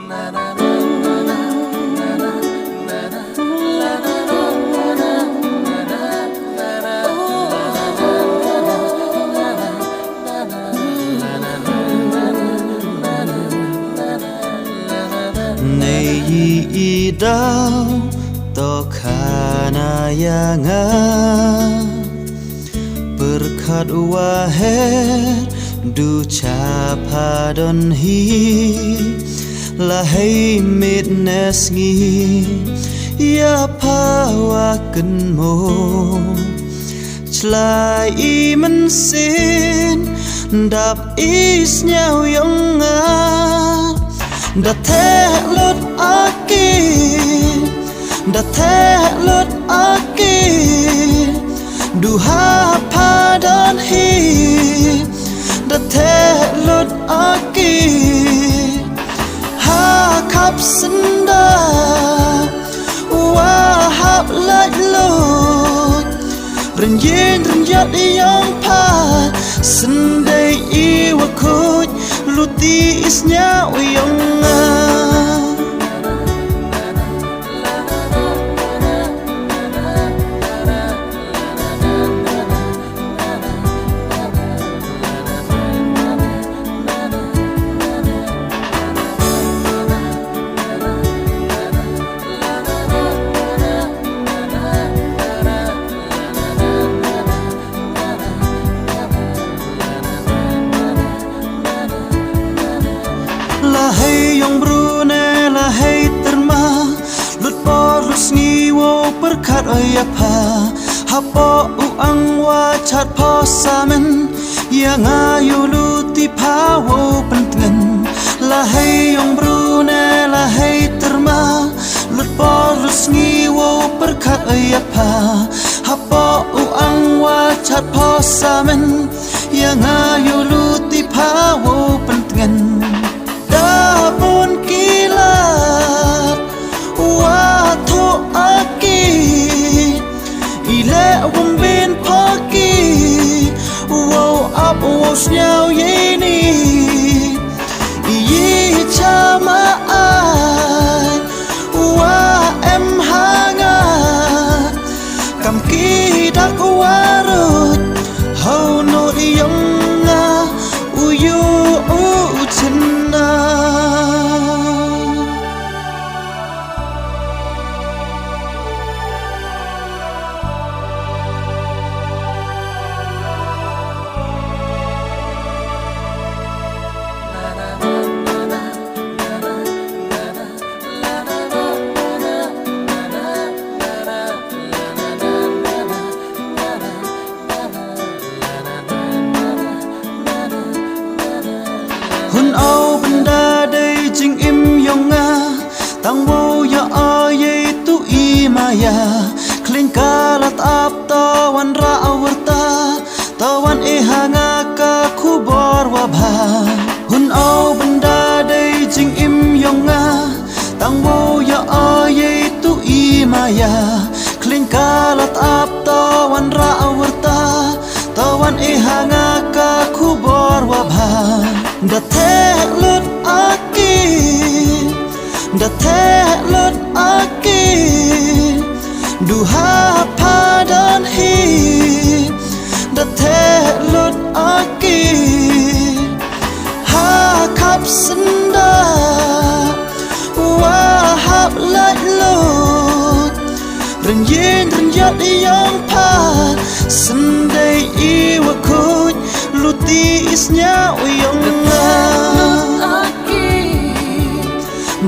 Nei idau to kana yanga berkat waher du chapadon hi lahai mitnes ngi ya pawa ken mo chlai I men sin đạp is nhau yong nga đã thế lốt aki đã thế lốt aki du ha pa don hi đã thế lốt aki ha khắp sinh da wa hab lại lốt rừng yên rừng yết yong pa sinh đây I wa khôi luti is nhau yong nga lahai yang brune lahai terma lut po lut sngi wo berkat ayapa hapo uang wa chat po samen yang ayu luti pa wo pentengan lahai yang brune lahai terma lut po lut sngi wo berkat ayapa hapo uang wa chat po samen yang ayu luti pa wo pentengan pun kilat watho aki ile bin pagi wow up was nhau yini yi chama ai wa em hanga kam ki dak warut how no yong nga uyu uchna hun au benda đây jing im yong nga tang wo ya aye tu I maya kling kalat ap tawan ra awarta tawan e hanga ka khubor wa bha hun au benda đây jing im yong nga tang wo ya aye tu I maya kling kalat ap tawan ra awarta tawan e hanga ka khubor wa bha đã thế lốt aki đã thế lốt aki du ha pa don hi đã thế lốt aki ha khắp sinh da wa hab lại lốt rừng yên rừng yết yong pa sinh đây I wa khôi luti is nhau yong nga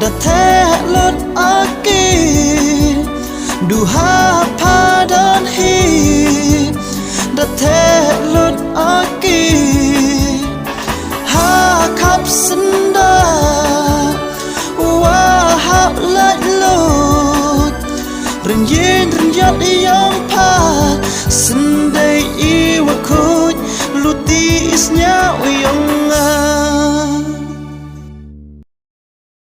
đã thế lốt aki du ha pa don hi đã thế lốt aki ha khắp sinh da wa hab lại lốt rừng yên rừng yết yong pa sinh đây I wa khôi luti is nhau yong nga